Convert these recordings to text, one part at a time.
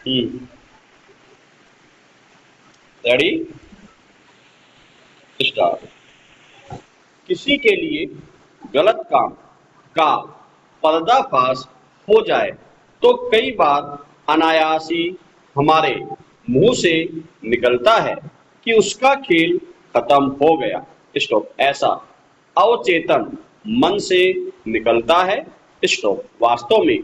Ready, start. किसी के लिए गलत काम का पर्दाफाश हो जाए तो कई बार अनायास ही हमारे मुंह से निकलता है कि उसका खेल खत्म हो गया। स्टॉप। ऐसा अवचेतन मन से निकलता है। स्टॉप। वास्तव में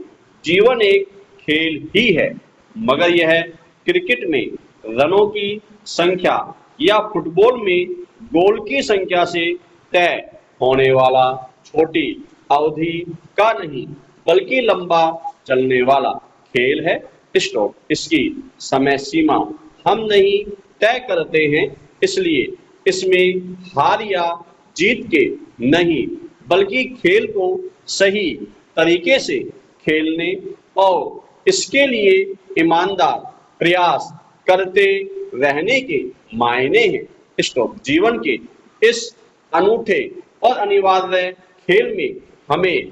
जीवन एक खेल ही है, मगर यह क्रिकेट में रनों की संख्या या फुटबॉल में गोल की संख्या से तय होने वाला छोटी अवधि का नहीं, बल्कि लंबा चलने वाला खेल है। स्टॉप। इसकी समय सीमा हम नहीं तय करते हैं, इसलिए इसमें हार या जीत के नहीं, बल्कि खेल को सही तरीके से खेलने और इसके लिए ईमानदार प्रयास करते रहने के मायने हैं। स्टॉप। जीवन के इस अनूठे और अनिवार्य खेल में हमें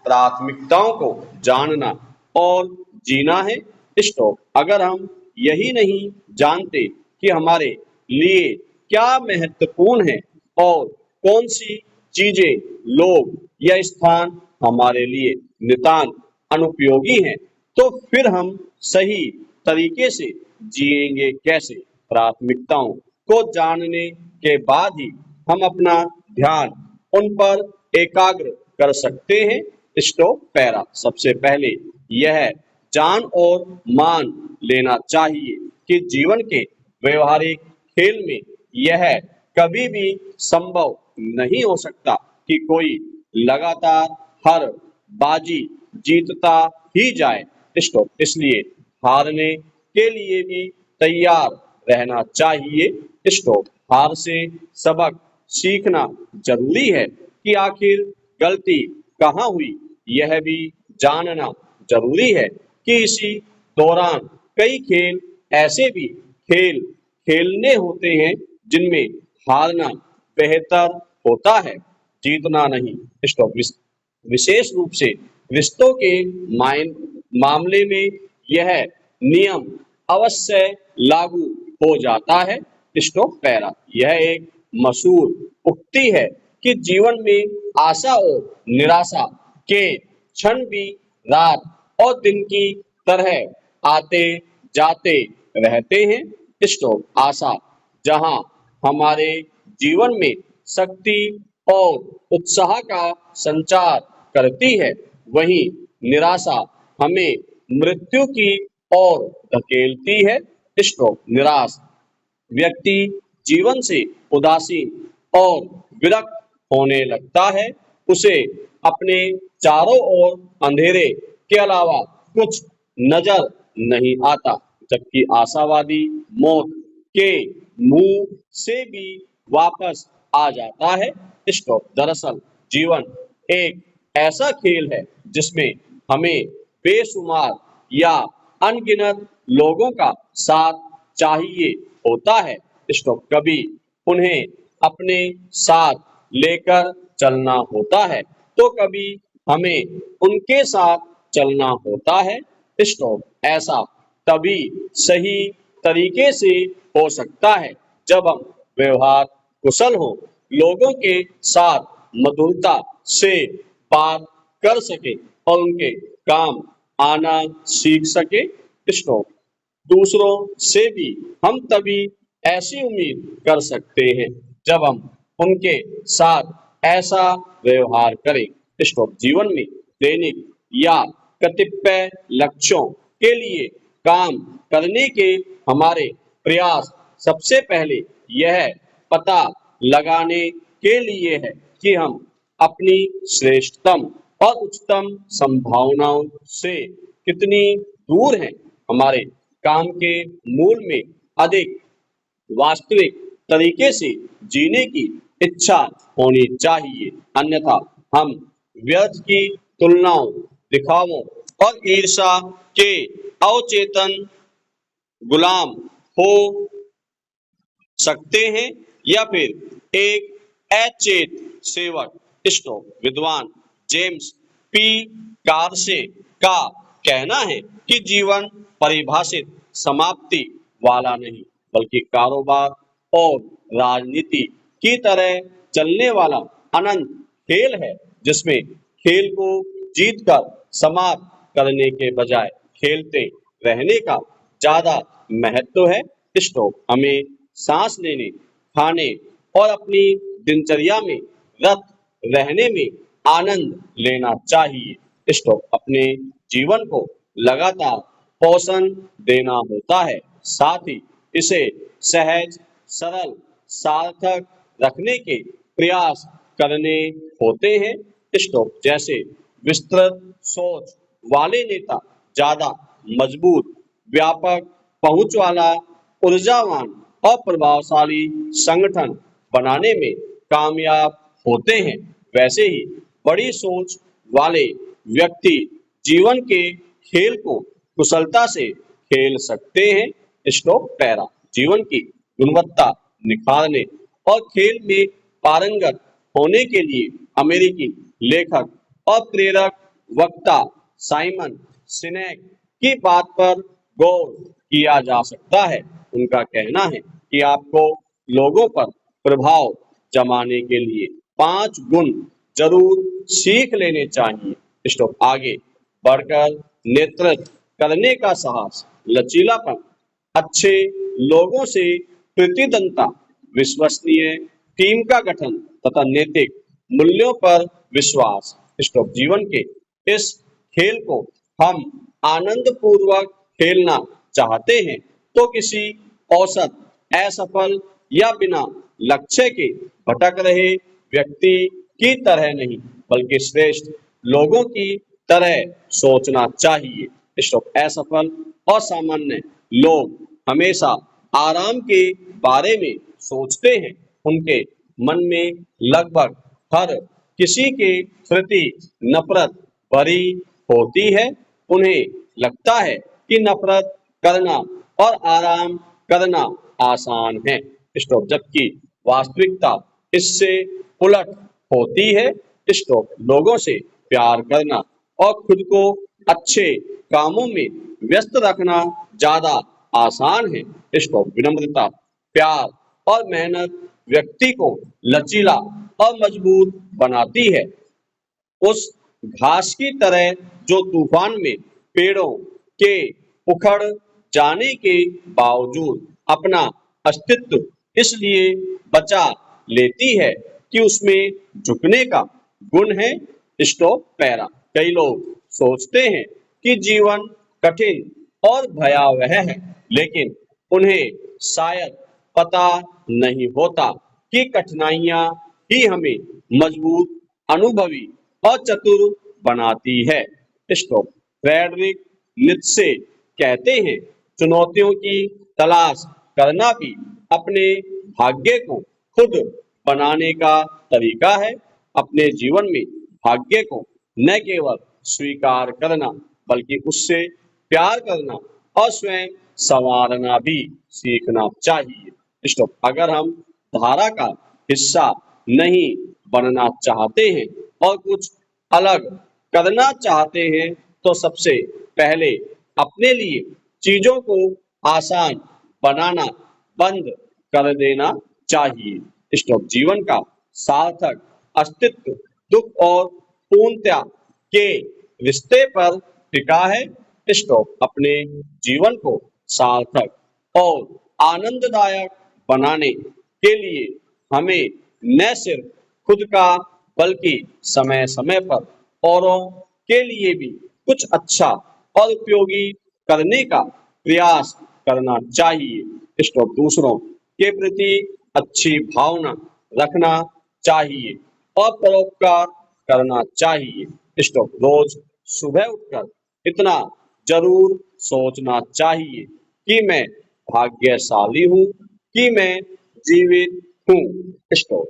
प्राथमिकताओं को जानना और जीना है। स्टॉप। अगर हम यही नहीं जानते कि हमारे लिए क्या महत्वपूर्ण है और कौन सी चीजें, लोग या स्थान हमारे लिए नितांत अनुपयोगी हैं, तो फिर हम सही तरीके से जिएंगे कैसे? प्राथमिकताओं को जानने के बाद ही हम अपना ध्यान उन पर एकाग्र कर सकते हैं। स्टॉप। पैरा। सबसे पहले यह जान और मान लेना चाहिए कि जीवन के व्यवहारिक खेल में यह कभी भी संभव नहीं हो सकता कि कोई लगातार हर बाजी जीतता ही जाए। स्टॉप। इसलिए हारने के लिए भी तैयार रहना चाहिए। स्टॉप। हार से सबक सीखना जरूरी है कि आखिर गलती कहाँ हुई, यह भी जानना जरूरी है कि इसी दौरान कई खेल ऐसे भी खेल खेलने होते हैं जिनमें हारना बेहतर होता है, जीतना नहीं। स्टॉप। विशेष रूप से रिश्तों के मामले में यह नियम अवश्य लागू हो जाता है। स्टॉप। पैरा। यह एक मशहूर उक्ति है कि जीवन में आशा और निराशा के क्षण भी रात और दिन की तरह आते जाते रहते हैं। स्टॉप। आशा जहां हमारे जीवन में शक्ति और उत्साह का संचार करती है, वहीं निराशा हमें मृत्यु की ओर धकेलती है। स्टॉप। निराश व्यक्ति जीवन से उदासीन और विरक्त होने लगता है। उसे अपने चारों ओर अंधेरे के अलावा कुछ नजर नहीं आता, जबकि आशावादी मौत के मुंह से भी वापस आ जाता है। स्टॉप। दरअसल जीवन एक ऐसा खेल है जिसमें हमें बेशुमार या अनगिनत लोगों का साथ चाहिए होता है। स्टॉप। कभी उन्हें अपने साथ लेकर चलना होता है, तो कभी हमें उनके साथ चलना होता है। स्टॉप। ऐसा तभी सही तरीके से हो सकता है जब हम व्यवहार कुशल हो, लोगों के साथ मधुरता से बात कर सके और उनके काम आना सीख सके। स्टॉप। दूसरों से भी हम तभी ऐसी उम्मीद कर सकते हैं जब हम उनके साथ ऐसा व्यवहार करें। स्टॉप। जीवन में दैनिक या कतिपय लक्ष्यों के लिए काम करने के हमारे प्रयास सबसे पहले यह पता लगाने के लिए है कि हम अपनी श्रेष्ठतम और उच्चतम संभावनाओं से कितनी दूर हैं। हमारे काम के मूल में अधिक वास्तविक तरीके से जीने की इच्छा होनी चाहिए, अन्यथा हम व्यर्थ की तुलनाओं, दिखावों और ईर्ष्या के अवचेतन गुलाम हो सकते हैं या फिर एक अचेत सेवक। स्टॉप। विद्वान जेम्स पी. कार्से का कहना है कि जीवन परिभाषित समाप्ति वाला नहीं, बल्कि कारोबार और राजनीति की तरह चलने वाला अनंत खेल है, जिसमें खेल को जीतकर समाप्त करने के बजाय खेलते रहने का ज्यादा महत्व है। स्टॉप हमें सांस लेने, खाने और अपनी दिनचर्या में रत रहने में आनंद लेना चाहिए। स्टॉप अपने जीवन को लगातार पोषण देना होता है, साथ ही इसे सहज, सरल, सार्थक रखने के प्रयास करने होते हैं। स्टॉप जैसे विस्तृत सोच वाले नेता ज्यादा मजबूत, व्यापक पहुंच वाला, ऊर्जावान और प्रभावशाली संगठन बनाने में कामयाब होते हैं। वैसे ही बड़ी सोच वाले व्यक्ति जीवन के खेल को कुशलता से खेल सकते हैं। स्टॉप पैरा जीवन की गुणवत्ता निखारने और खेल में पारंगत होने के लिए अमेरिकी लेखक और प्रेरक वक्ता साइमन सिनेक की बात पर गौर किया जा सकता है। उनका कहना है कि आपको लोगों पर प्रभाव जमाने के लिए 5 गुण जरूर सीख लेने चाहिए। स्टॉप आगे बढ़कर नेतृत्व करने का साहस, लचीलापन, अच्छे लोगों से प्रतिद्वंदता, विश्वसनीय टीम का गठन तथा नैतिक मूल्यों पर विश्वास। स्टॉप जीवन के इस खेल को हम आनंद पूर्वक खेलना चाहते हैं तो किसी औसत, असफल या बिना लक्ष्य के भटक रहे व्यक्ति की तरह नहीं, बल्कि श्रेष्ठ लोगों की तरह सोचना चाहिए। स्टॉप असफल और सामान्य लोग हमेशा आराम के बारे में सोचते हैं। उनके मन में लगभग हर किसी के प्रति नफरत भरी होती है। उन्हें लगता है कि नफरत करना और आराम करना आसान है। स्टॉप जबकि वास्तविकता इससे उलट होती है। स्टॉप लोगों से प्यार करना और खुद को अच्छे कामों में व्यस्त रखना ज्यादा आसान है। स्टॉप विनम्रता, प्यार और मेहनत व्यक्ति को लचीला और मजबूत बनाती है। उस घास की तरह जो तूफान में पेड़ों के उखड़ जाने के बावजूद अपना अस्तित्व इसलिए बचा लेती है कि उसमें झुकने का गुण है। स्टॉप पैरा कई लोग सोचते हैं कि जीवन कठिन और भयावह है, लेकिन उन्हें शायद पता नहीं होता कि कठिनाइयां ही हमें मजबूत, अनुभवी और चतुर बनाती है। स्टॉप फ्रेडरिक नित्शे कहते हैं, चुनौतियों की तलाश करना भी अपने भाग्य को खुद बनाने का तरीका है। अपने जीवन में भाग्य को न केवल स्वीकार करना, बल्कि उससे प्यार करना और स्वयं संवारना भी सीखना चाहिए। स्टॉप अगर हम धारा का हिस्सा नहीं बनना चाहते हैं और कुछ अलग करना चाहते हैं तो सबसे पहले अपने लिए चीजों को आसान बनाना बंद कर देना चाहिए। स्टॉप जीवन का सार्थक अस्तित्व दुख और पूर्णता के रिश्ते पर टिका है। स्टॉप अपने जीवन को सार्थक और आनंददायक बनाने के लिए हमें न सिर्फ खुद का, बल्कि समय समय पर औरों के लिए भी कुछ अच्छा और उपयोगी करने का प्रयास करना चाहिए। स्टॉप दूसरों के प्रति अच्छी भावना रखना चाहिए और परोपकार करना चाहिए। स्टॉप रोज सुबह उठकर इतना जरूर सोचना चाहिए कि मैं भाग्यशाली हूँ कि मैं जीवित हूँ। स्टॉप